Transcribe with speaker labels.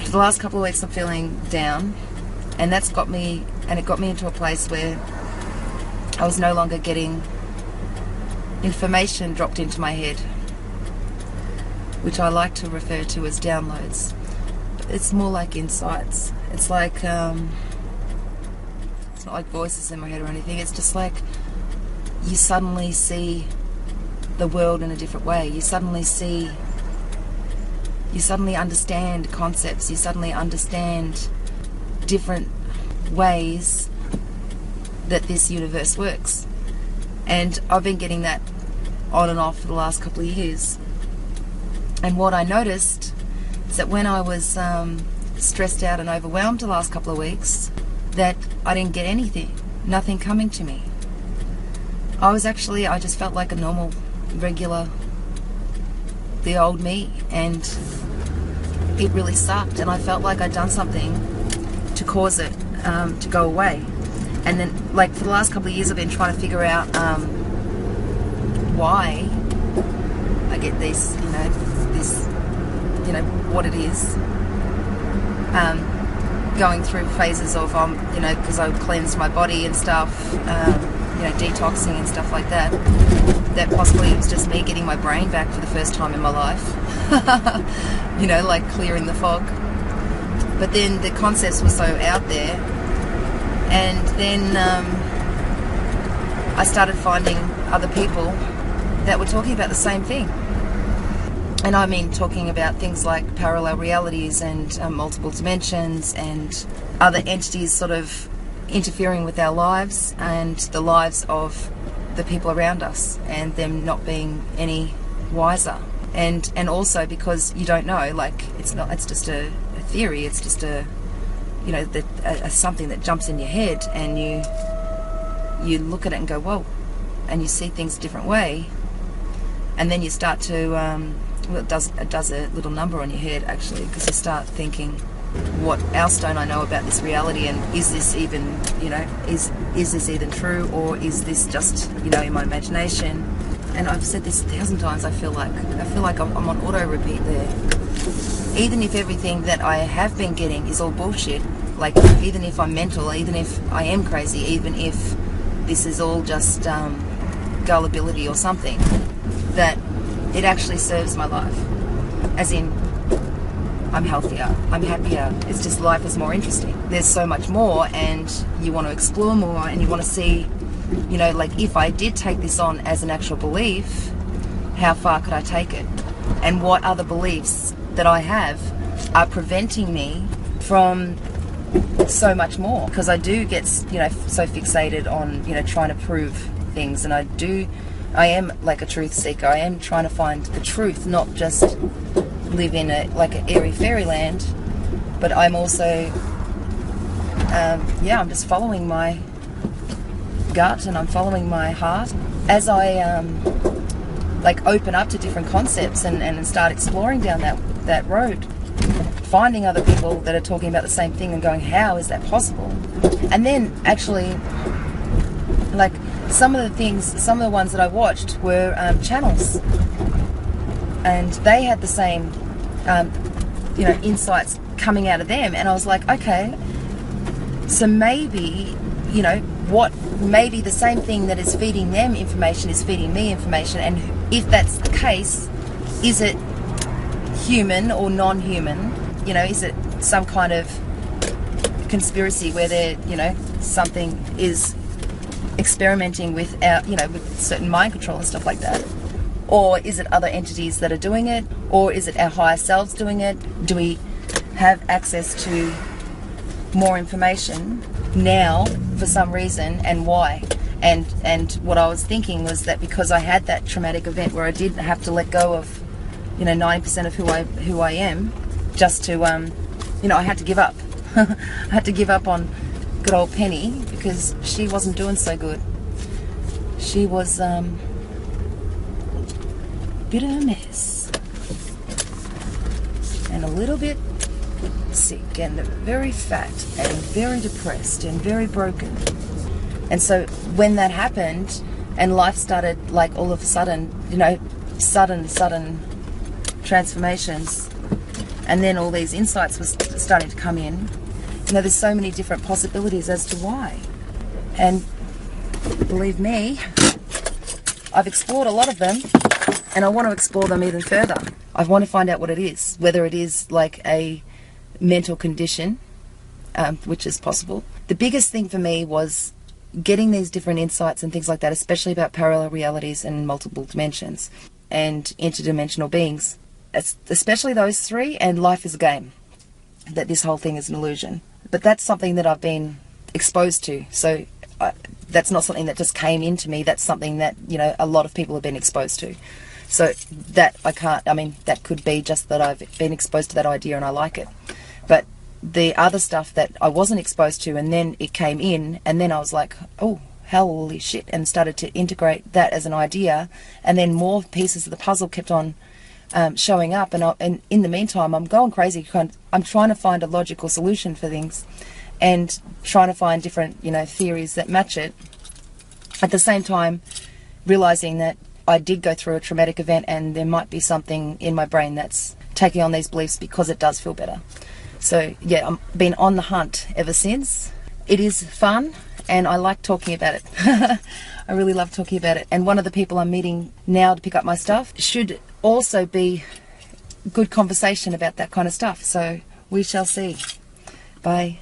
Speaker 1: For the last couple of weeks I'm feeling down, and it got me into a place where I was no longer getting information dropped into my head, which I like to refer to as downloads. It's more like insights. It's like, it's not like voices in my head or anything. It's just like you suddenly see the world in a different way. You suddenly understand concepts. You suddenly understand different ways that this universe works. And I've been getting that on and off for the last couple of years. And what I noticed is that when I was stressed out and overwhelmed the last couple of weeks, that I didn't get anything, nothing coming to me. I just felt like a normal, regular, the old me, and it really sucked, and I felt like I'd done something to cause it to go away. And then, like, for the last couple of years I've been trying to figure out why I get what it is. Going through phases of, because I cleansed my body and stuff, detoxing and stuff like that, that possibly it was just me getting my brain back for the first time in my life. Like clearing the fog. But then the concepts were so out there, and then I started finding other people that were talking about the same thing. And I mean talking about things like parallel realities and multiple dimensions and other entities sort of interfering with our lives and the lives of the people around us, and them not being any wiser. And also because you don't know, like, it's just a theory, it's just something that jumps in your head, and you look at it and go, whoa, and you see things a different way, and then you start to it does a little number on your head, actually, because you start thinking, what else don't I know about this reality, and is this even, is this even true, or is this just, in my imagination? And I've said this 1,000 times, I feel like I'm on auto repeat there. Even if everything that I have been getting is all bullshit, like, even if I'm mental, even if I am crazy, even if this is all just gullibility or something, that it actually serves my life. As in, I'm healthier, I'm happier, it's just life is more interesting. There's so much more, and you want to explore more, and you want to see, like, if I did take this on as an actual belief, how far could I take it? And what other beliefs that I have are preventing me from so much more? Because I do get, so fixated on, trying to prove things, and I am like a truth seeker. I am trying to find the truth, not just live in an airy fairyland, but I'm also, I'm just following my gut, and I'm following my heart as I open up to different concepts and start exploring down that road, finding other people that are talking about the same thing and going, how is that possible? And then actually, like, some of the ones that I watched were channels, and they had the same insights coming out of them, and I was like, okay, so maybe maybe the same thing that is feeding them information is feeding me information. And if that's the case, is it human or non-human? Is it some kind of conspiracy where something is experimenting with with certain mind control and stuff like that? Or is it other entities that are doing it? Or is it our higher selves doing it? Do we have access to more information now for some reason, and why? And what I was thinking was that because I had that traumatic event where I did have to let go of 90% of who I am, just to I had to give up. I had to give up on good old Penny, because she wasn't doing so good. She was a bit of a mess, and a little bit sick, and very fat, and very depressed, and very broken. And so when that happened, and life started, like, all of a sudden, sudden transformations, and then all these insights were starting to come in. You know, there's so many different possibilities as to why. And believe me, I've explored a lot of them, and I want to explore them even further. I want to find out what it is, whether it is like a mental condition, which is possible. The biggest thing for me was getting these different insights and things like that, especially about parallel realities and multiple dimensions and interdimensional beings, especially those three, and life is a game, that this whole thing is an illusion. But that's something that I've been exposed to, so that's not something that just came into me. That's something that, you know, a lot of people have been exposed to. So that that could be just that I've been exposed to that idea and I like it. But the other stuff that I wasn't exposed to, and then it came in, and then I was like, oh, holy shit, and started to integrate that as an idea, and then more pieces of the puzzle kept on showing up, and in the meantime I'm going crazy. I'm trying to find a logical solution for things, and trying to find different, you know, theories that match it. At the same time, realizing that I did go through a traumatic event, and there might be something in my brain that's taking on these beliefs because it does feel better. So yeah, I've been on the hunt ever since. It is fun, and I like talking about it. I really love talking about it. And one of the people I'm meeting now to pick up my stuff should also be good conversation about that kind of stuff. So we shall see. Bye.